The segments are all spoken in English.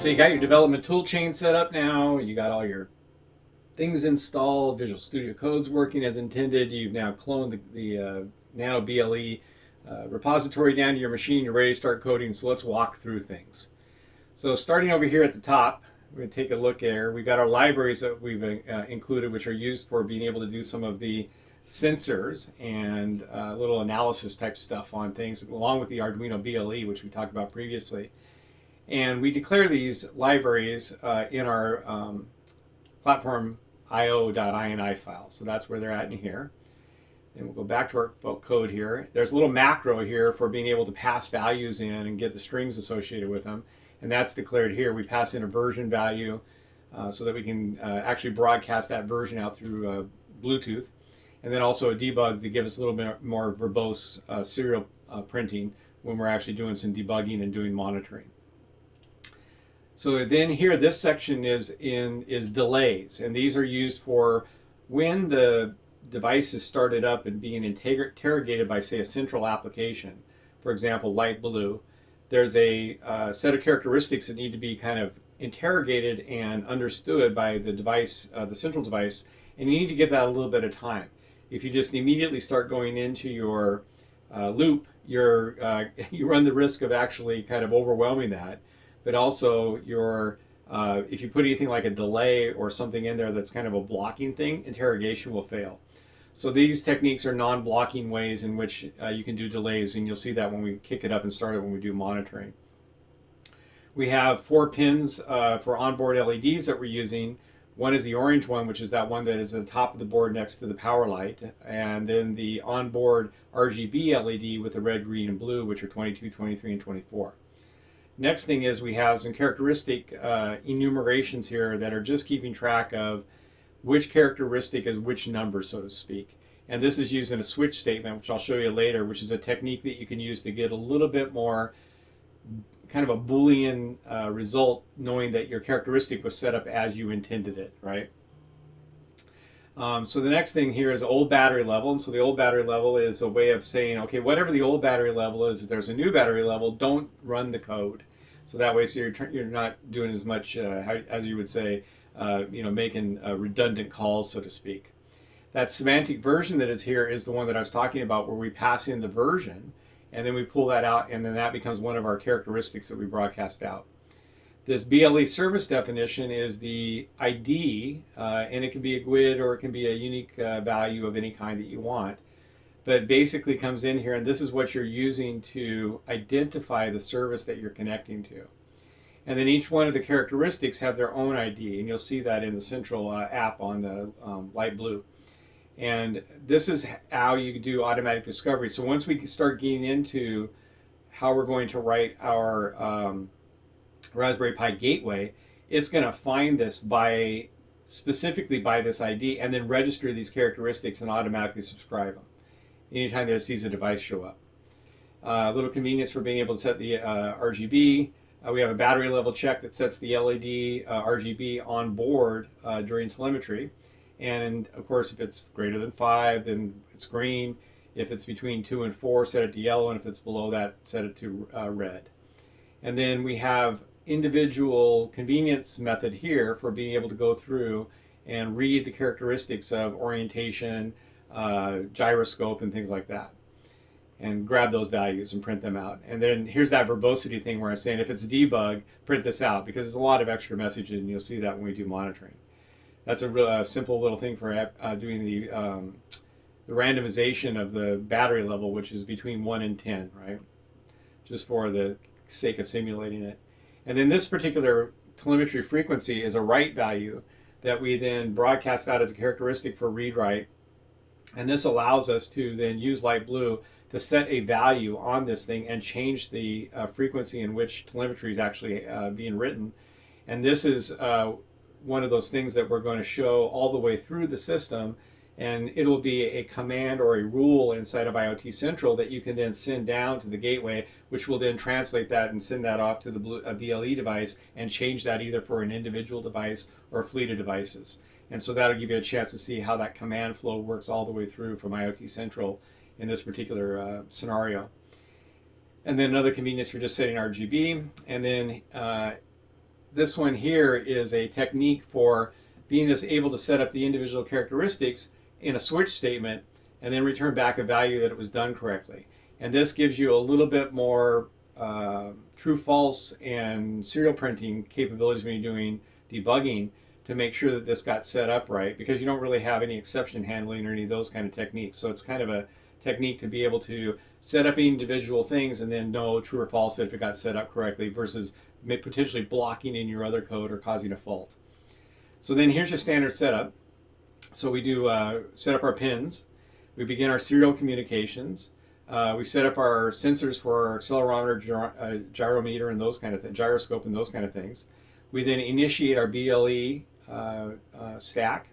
So you got your development tool chain set up now. You got all your things installed. Visual Studio Code's working as intended. You've now cloned the Nano Ble repository down to your machine. You're ready to start coding. So let's walk through things. So starting over here at the top, we're going to take a look there. We've got our libraries that we've included, which are used for being able to do some of the sensors and little analysis type stuff on things, along with the Arduino Ble, which we talked about previously. And we declare these libraries in our platform io.ini file. So that's where they're at in here. And we'll go back to our code here. There's a little macro here for being able to pass values in and get the strings associated with them. And that's declared here. We pass in a version value so that we can actually broadcast that version out through Bluetooth. And then also a debug to give us a little bit more verbose serial printing when we're actually doing some debugging and doing monitoring. So then here, this section is delays, and these are used for when the device is started up and being interrogated by, say, a central application. For example, light blue. There's a set of characteristics that need to be kind of interrogated and understood by the device, the central device, and you need to give that a little bit of time. If you just immediately start going into your loop, you run the risk of actually kind of overwhelming that. But also, if you put anything like a delay or something in there that's kind of a blocking thing, interrogation will fail. So these techniques are non-blocking ways in which you can do delays, and you'll see that when we kick it up and start it when we do monitoring. We have 4 pins for onboard LEDs that we're using. One is the orange one, which is that one that is at the top of the board next to the power light, and then the onboard RGB LED with the red, green, and blue, which are 22, 23, and 24. Next thing is we have some characteristic enumerations here that are just keeping track of which characteristic is which number, so to speak. And this is used in a switch statement, which I'll show you later, which is a technique that you can use to get a little bit more kind of a Boolean result, knowing that your characteristic was set up as you intended it, right? So the next thing here is old battery level. And so the old battery level is a way of saying, okay, whatever the old battery level is, if there's a new battery level, don't run the code. So that way, so you're not doing as much, as you would say, making redundant calls, so to speak. That semantic version that is here is the one that I was talking about, where we pass in the version, and then we pull that out, and then that becomes one of our characteristics that we broadcast out. This Ble Service Definition is the ID, and it can be a GUID or it can be a unique value of any kind that you want. But basically comes in here, and this is what you're using to identify the service that you're connecting to. And then each one of the characteristics have their own ID, and you'll see that in the central app on the light blue. And this is how you do automatic discovery. So once we start getting into how we're going to write our Raspberry Pi gateway, it's going to find this specifically by this ID, and then register these characteristics and automatically subscribe them anytime that it sees a device show up. A little convenience for being able to set the RGB. We have a battery level check that sets the LED RGB on board during telemetry. And of course, if it's greater than 5, then it's green. If it's between 2 and 4, set it to yellow. And if it's below that, set it to red. And then we have individual convenience method here for being able to go through and read the characteristics of orientation, gyroscope, and things like that, and grab those values and print them out. And then here's that verbosity thing where I'm saying if it's debug, print this out, because there's a lot of extra messages, and you'll see that when we do monitoring. That's a real simple little thing for doing the randomization of the battery level, which is between 1 and 10, right? Just for the sake of simulating it. And then this particular telemetry frequency is a write value that we then broadcast out as a characteristic for read-write. And this allows us to then use light blue to set a value on this thing and change the frequency in which telemetry is actually being written. And this is one of those things that we're going to show all the way through the system, and it'll be a command or a rule inside of IoT Central that you can then send down to the gateway, which will then translate that and send that off to the Ble device and change that either for an individual device or a fleet of devices. And so that'll give you a chance to see how that command flow works all the way through from IoT Central in this particular scenario. And then another convenience for just setting RGB. And then this one here is a technique for being able to set up the individual characteristics in a switch statement and then return back a value that it was done correctly. And this gives you a little bit more true, false, and serial printing capabilities when you're doing debugging to make sure that this got set up right, because you don't really have any exception handling or any of those kind of techniques. So it's kind of a technique to be able to set up individual things and then know true or false if it got set up correctly versus potentially blocking in your other code or causing a fault. So then here's your standard setup. So we do set up our pins. We begin our serial communications. We set up our sensors for our accelerometer, gyrometer, and those kind of things, gyroscope, and those kind of things. We then initiate our BLE stack,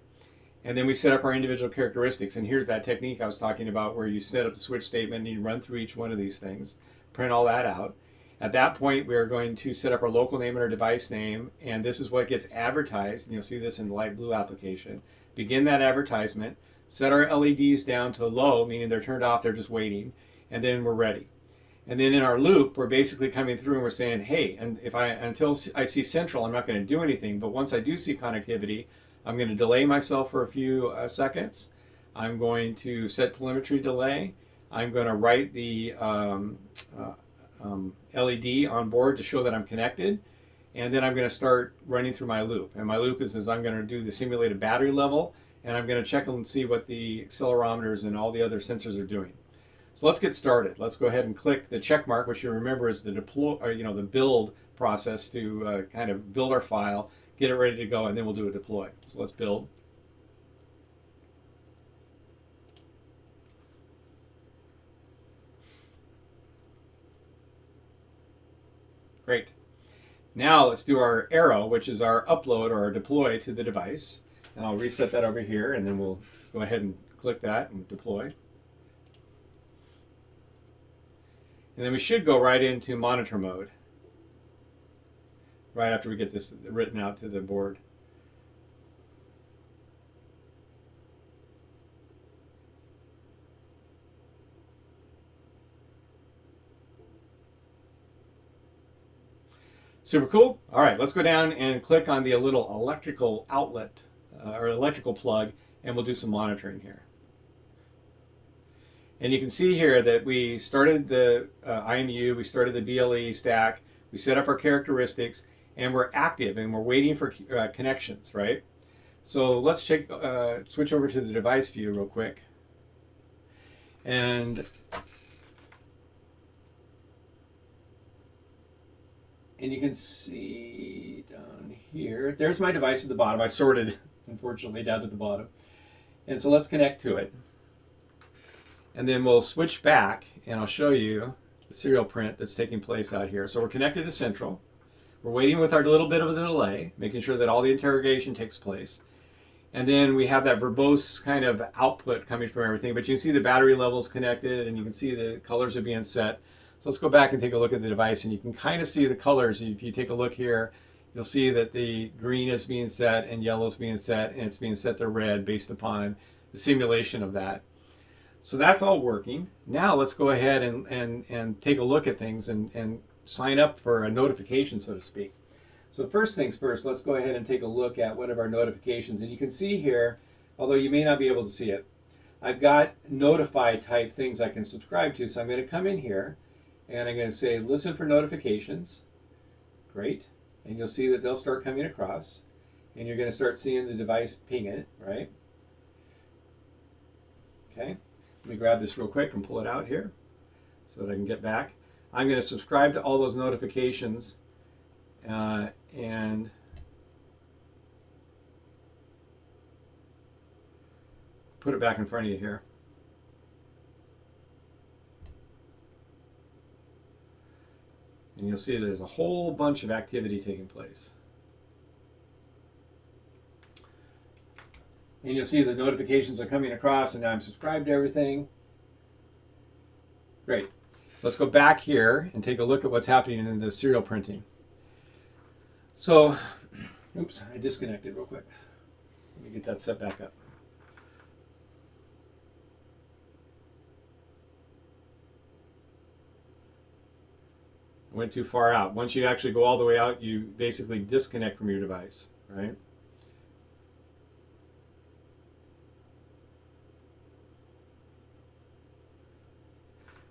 and then we set up our individual characteristics. And here's that technique I was talking about where you set up the switch statement and you run through each one of these things, print all that out. At that point, we are going to set up our local name and our device name, and this is what gets advertised, and you'll see this in the light blue application. Begin that advertisement, set our LEDs down to low, meaning they're turned off, they're just waiting, and then we're ready. And then in our loop, we're basically coming through and we're saying, hey, and until I see central, I'm not going to do anything, but once I do see connectivity, I'm going to delay myself for a few seconds. I'm going to set telemetry delay. I'm going to write the LED on board to show that I'm connected, and then I'm going to start running through my loop. And my loop is I'm going to do the simulated battery level, and I'm going to check and see what the accelerometers and all the other sensors are doing. So let's get started. Let's go ahead and click the check mark, which you remember is the the build process to kind of build our file, get it ready to go, and then we'll do a deploy. So let's build. Great. Now let's do our arrow, which is our upload or our deploy to the device. And I'll reset that over here, and then we'll go ahead and click that and deploy. And then we should go right into monitor mode right after we get this written out to the board. Super cool. All right, let's go down and click on the little electrical outlet or electrical plug, and we'll do some monitoring here. And you can see here that we started the IMU, we started the BLE stack, we set up our characteristics, and we're active and we're waiting for connections, right? So let's switch over to the device view real quick. And you can see down here, there's my device at the bottom. I sorted, unfortunately, down to the bottom. And so let's connect to it. And then we'll switch back and I'll show you the serial print that's taking place out here. So we're connected to central. We're waiting with our little bit of a delay, making sure that all the interrogation takes place. And then we have that verbose kind of output coming from everything. But you can see the battery levels connected and you can see the colors are being set. So let's go back and take a look at the device, and you can kind of see the colors. If you take a look here, you'll see that the green is being set and yellow is being set, and it's being set to red based upon the simulation of that. So that's all working. Now let's go ahead and take a look at things and sign up for a notification, so to speak. So first things first, let's go ahead and take a look at one of our notifications. And you can see here, although you may not be able to see it, I've got notify type things I can subscribe to. So I'm going to come in here and I'm going to say listen for notifications. Great. And you'll see that they'll start coming across. And you're going to start seeing the device ping it, right? Okay. Let me grab this real quick and pull it out here so that I can get back. I'm going to subscribe to all those notifications and put it back in front of you here. And you'll see there's a whole bunch of activity taking place. And you'll see the notifications are coming across, and now I'm subscribed to everything. Great. Let's go back here and take a look at what's happening in the serial printing. So, oops, I disconnected real quick. Let me get that set back up. went too far out. Once you actually go all the way out, you basically disconnect from your device, right?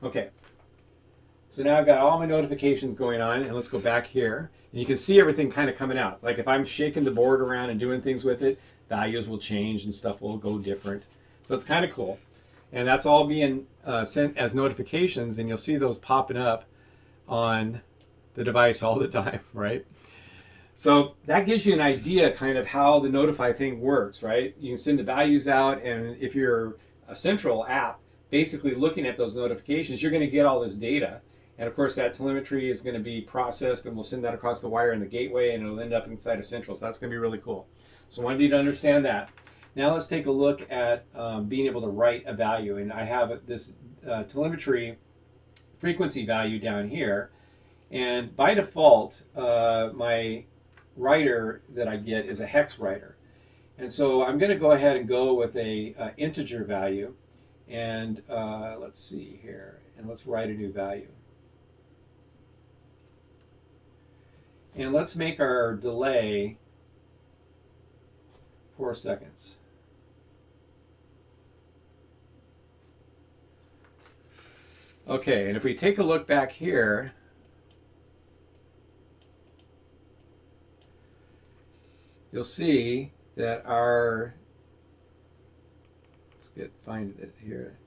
Okay, so now I've got all my notifications going on, and let's go back here. And you can see everything kind of coming out. It's like if I'm shaking the board around and doing things with it, values will change and stuff will go different. So it's kind of cool. And that's all being sent as notifications, and you'll see those popping up on the device all the time, right? So that gives you an idea kind of how the notify thing works, right? You can send the values out, and if you're a central app, basically looking at those notifications, you're going to get all this data. And of course, that telemetry is going to be processed, and we'll send that across the wire in the gateway, and it'll end up inside of Central. So that's going to be really cool. So I wanted you to understand that. Now let's take a look at being able to write a value. And I have this telemetry frequency value down here. And by default, my writer that I get is a hex writer. And so I'm going to go ahead and go with a integer value. And let's see here. And let's write a new value. And let's make our delay 4 seconds. Okay, and if we take a look back here, you'll see that our, find it here.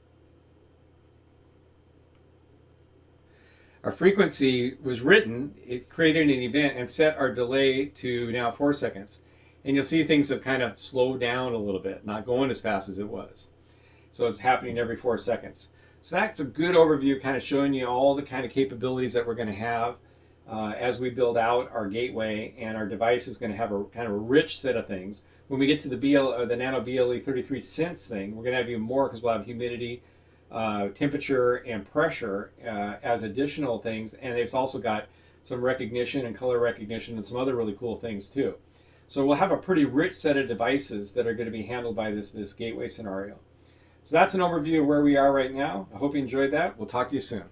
Our frequency was written, it created an event and set our delay to now 4 seconds. And you'll see things have kind of slowed down a little bit, not going as fast as it was. So it's happening every 4 seconds. So that's a good overview, kind of showing you all the kind of capabilities that we're going to have as we build out our gateway, and our device is going to have a kind of a rich set of things. When we get to the Nano BLE 33 Sense thing, we're going to have even more because we'll have humidity, temperature, and pressure as additional things. And it's also got some recognition and color recognition and some other really cool things too. So we'll have a pretty rich set of devices that are going to be handled by this gateway scenario. So that's an overview of where we are right now. I hope you enjoyed that. We'll talk to you soon.